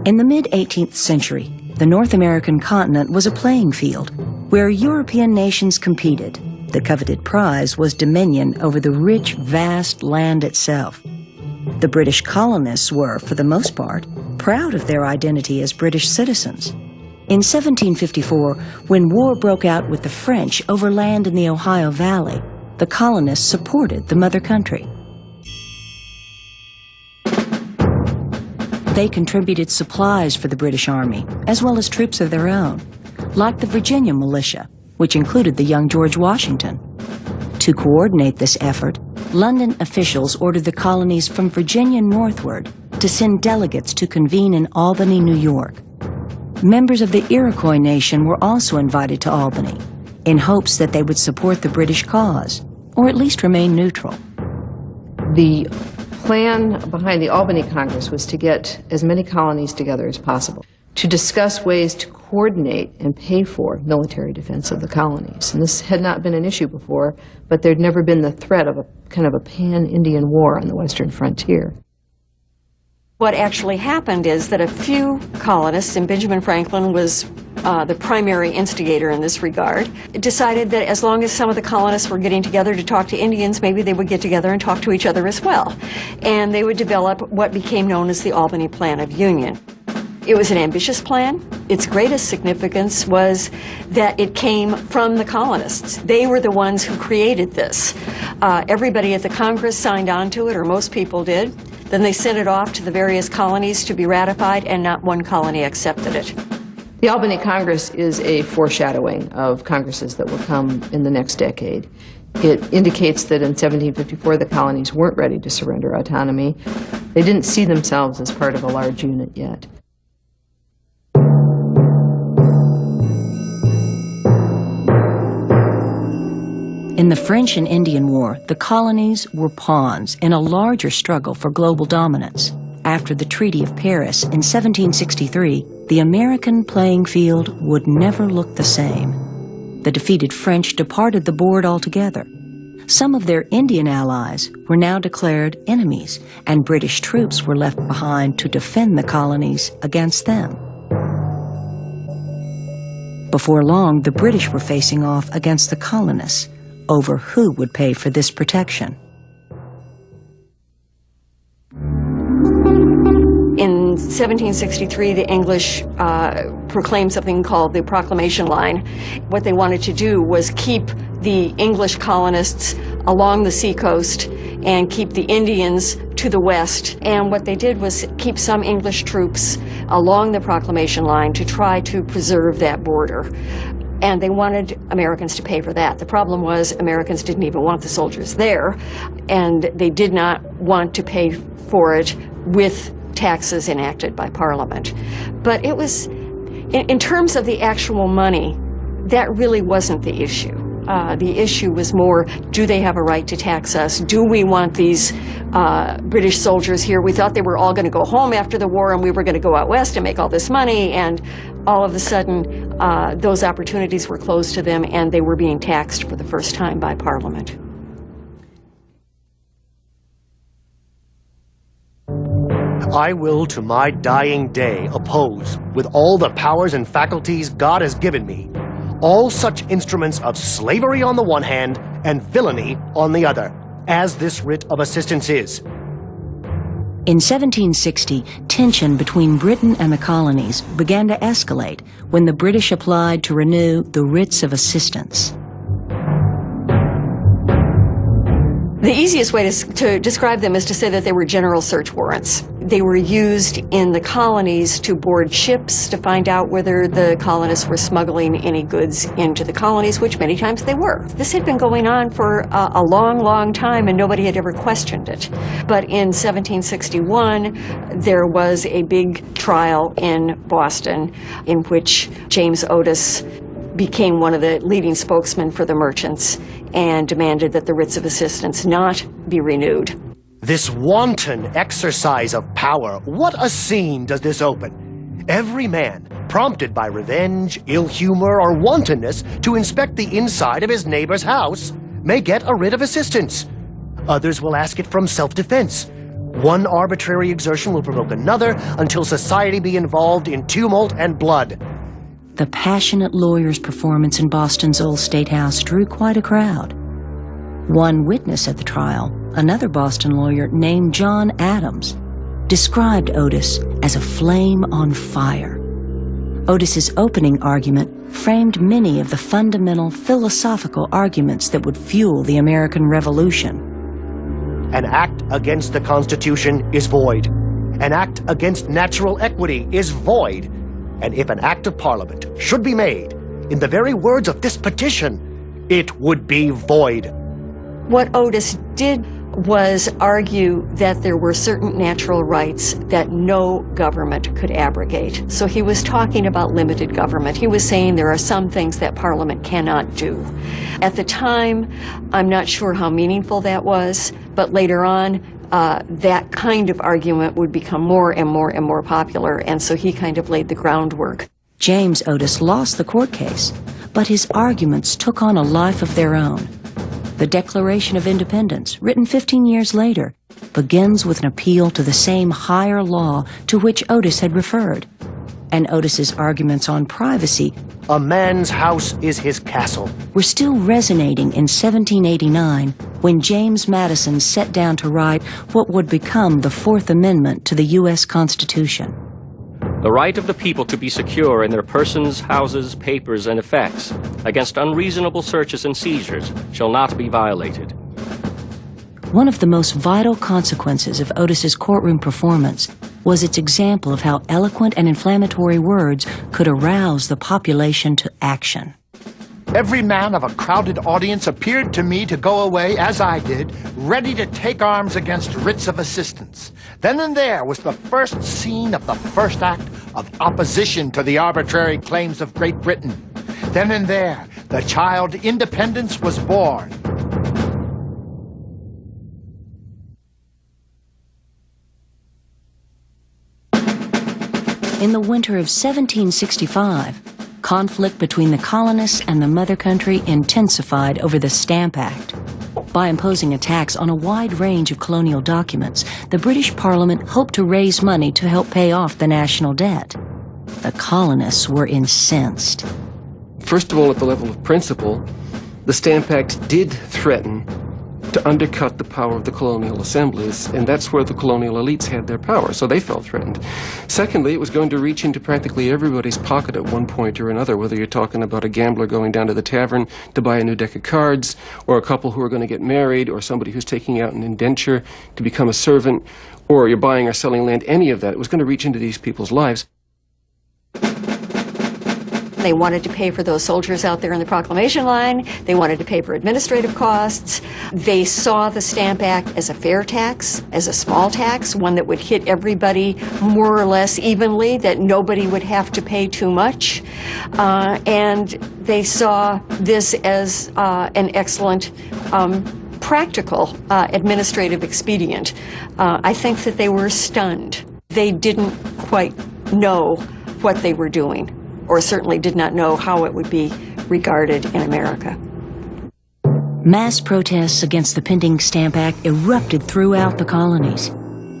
In the mid-18th century, the North American continent was a playing field where European nations competed. The coveted prize was dominion over the rich, vast land itself. The British colonists were, for the most part, proud of their identity as British citizens. In 1754, when war broke out with the French over land in the Ohio Valley, the colonists supported the mother country. They contributed supplies for the British Army, as well as troops of their own, like the Virginia militia, which included the young George Washington. To coordinate this effort, London officials ordered the colonies from Virginia northward to send delegates to convene in Albany, New York. Members of the Iroquois Nation were also invited to Albany, in hopes that they would support the British cause, or at least remain neutral. The plan behind the Albany Congress was to get as many colonies together as possible, to discuss ways to coordinate and pay for military defense of the colonies. And this had not been an issue before, but there'd never been the threat of a kind of a pan-Indian war on the western frontier. What actually happened is that a few colonists, and Benjamin Franklin was the primary instigator in this regard, decided that as long as some of the colonists were getting together to talk to Indians, maybe they would get together and talk to each other as well. And they would develop what became known as the Albany Plan of Union. It was an ambitious plan. Its greatest significance was that it came from the colonists. They were the ones who created this. Everybody at the Congress signed on to it, or most people did. Then they sent it off to the various colonies to be ratified, and not one colony accepted it. The Albany Congress is a foreshadowing of Congresses that will come in the next decade. It indicates that in 1754 the colonies weren't ready to surrender autonomy. They didn't see themselves as part of a large unit yet. In the French and Indian War, the colonies were pawns in a larger struggle for global dominance. After the Treaty of Paris in 1763, the American playing field would never look the same. The defeated French departed the board altogether. Some of their Indian allies were now declared enemies, and British troops were left behind to defend the colonies against them. Before long, the British were facing off against the colonists over who would pay for this protection. In 1763, the English proclaimed something called the Proclamation Line. What they wanted to do was keep the English colonists along the seacoast and keep the Indians to the west. And what they did was keep some English troops along the Proclamation Line to try to preserve that border. And they wanted Americans to pay for that. The problem was Americans didn't even want the soldiers there, and they did not want to pay for it with taxes enacted by Parliament. But it was, in terms of the actual money, that really wasn't the issue. The issue was more, do they have a right to tax us? Do we want these British soldiers here? We thought they were all going to go home after the war and we were going to go out west and make all this money, and all of a sudden those opportunities were closed to them and they were being taxed for the first time by Parliament. I will to my dying day oppose, with all the powers and faculties God has given me, all such instruments of slavery on the one hand and villainy on the other, as this writ of assistance is. In 1760, tension between Britain and the colonies began to escalate when the British applied to renew the writs of assistance. The easiest way to describe them is to say that they were general search warrants. They were used in the colonies to board ships to find out whether the colonists were smuggling any goods into the colonies, which many times they were. This had been going on for a long, long time and nobody had ever questioned it. But in 1761, there was a big trial in Boston in which James Otis became one of the leading spokesmen for the merchants and demanded that the writs of assistance not be renewed. This wanton exercise of power, what a scene does this open? Every man, prompted by revenge, ill humor, or wantonness to inspect the inside of his neighbor's house, may get a writ of assistance. Others will ask it from self-defense. One arbitrary exertion will provoke another until society be involved in tumult and blood. The passionate lawyer's performance in Boston's Old State House drew quite a crowd. One witness at the trial, another Boston lawyer named John Adams, described Otis as a flame on fire. Otis's opening argument framed many of the fundamental philosophical arguments that would fuel the American Revolution. An act against the Constitution is void. An act against natural equity is void. And if an act of Parliament should be made, in the very words of this petition, it would be void. What Otis did was argue that there were certain natural rights that no government could abrogate. So he was talking about limited government. He was saying there are some things that Parliament cannot do. At the time, I'm not sure how meaningful that was, but later on, that kind of argument would become more and more and more popular, and so he kind of laid the groundwork. James Otis lost the court case, but his arguments took on a life of their own. The Declaration of Independence, written 15 years later, begins with an appeal to the same higher law to which Otis had referred. And Otis's arguments on privacy, a man's house is his castle, were still resonating in 1789 when James Madison sat down to write what would become the Fourth Amendment to the U.S. Constitution. The right of the people to be secure in their persons, houses, papers, and effects against unreasonable searches and seizures shall not be violated. One of the most vital consequences of Otis's courtroom performance was its example of how eloquent and inflammatory words could arouse the population to action. Every man of a crowded audience appeared to me to go away, as I did, ready to take arms against writs of assistance. Then and there was the first scene of the first act of opposition to the arbitrary claims of Great Britain. Then and there, the child independence was born. In the winter of 1765, conflict between the colonists and the mother country intensified over the Stamp Act. By imposing a tax on a wide range of colonial documents, the British Parliament hoped to raise money to help pay off the national debt. The colonists were incensed. First of all, at the level of principle, the Stamp Act did threaten to undercut the power of the colonial assemblies, and that's where the colonial elites had their power, so they felt threatened. Secondly, it was going to reach into practically everybody's pocket at one point or another, whether you're talking about a gambler going down to the tavern to buy a new deck of cards, or a couple who are going to get married, or somebody who's taking out an indenture to become a servant, or you're buying or selling land, any of that. It was going to reach into these people's lives. They wanted to pay for those soldiers out there in the proclamation line. They wanted to pay for administrative costs. They saw the Stamp Act as a fair tax, as a small tax, one that would hit everybody more or less evenly, that nobody would have to pay too much. And they saw this as an excellent practical administrative expedient. I think that they were stunned. They didn't quite know what they were doing, or certainly did not know how it would be regarded in America. Mass protests against the pending Stamp Act erupted throughout the colonies.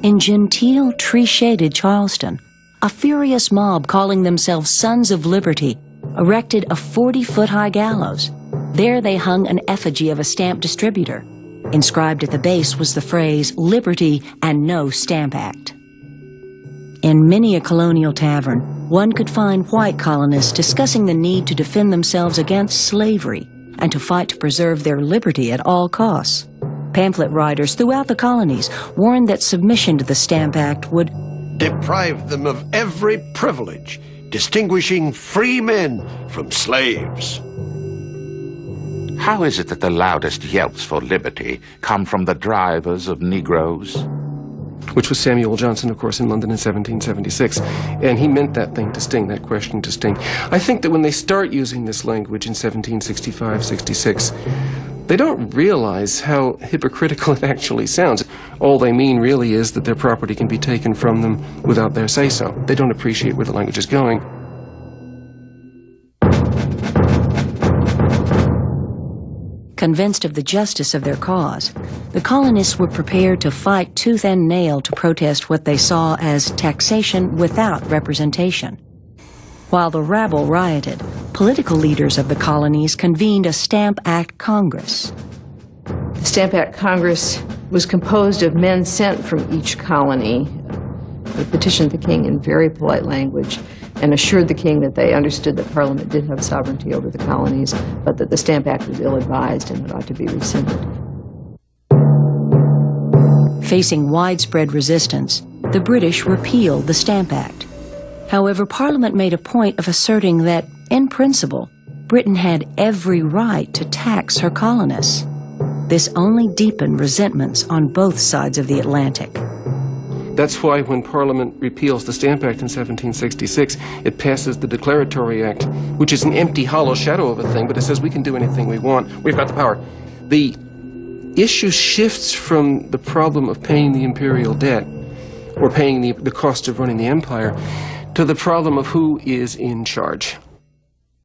In genteel, tree-shaded Charleston, a furious mob calling themselves Sons of Liberty erected a 40-foot-high gallows. There they hung an effigy of a stamp distributor. Inscribed at the base was the phrase, "Liberty and no Stamp Act." In many a colonial tavern, one could find white colonists discussing the need to defend themselves against slavery and to fight to preserve their liberty at all costs. Pamphlet writers throughout the colonies warned that submission to the Stamp Act would deprive them of every privilege, distinguishing free men from slaves. How is it that the loudest yelps for liberty come from the drivers of Negroes? Which was Samuel Johnson, of course, in London in 1776. And he meant that thing to sting, that question to sting. I think that when they start using this language in 1765, 66, they don't realize how hypocritical it actually sounds. All they mean really is that their property can be taken from them without their say-so. They don't appreciate where the language is going. Convinced of the justice of their cause, the colonists were prepared to fight tooth and nail to protest what they saw as taxation without representation. While the rabble rioted, political leaders of the colonies convened a Stamp Act Congress. The Stamp Act Congress was composed of men sent from each colony. They petitioned the king in very polite language and assured the king that they understood that Parliament did have sovereignty over the colonies, but that the Stamp Act was ill-advised and it ought to be rescinded. Facing widespread resistance, the British repealed the Stamp Act. However, Parliament made a point of asserting that, in principle, Britain had every right to tax her colonists. This only deepened resentments on both sides of the Atlantic. That's why when Parliament repeals the Stamp Act in 1766, it passes the Declaratory Act, which is an empty, hollow shadow of a thing, but it says we can do anything we want. We've got the power. The issue shifts from the problem of paying the imperial debt, or paying the cost of running the empire, to the problem of who is in charge.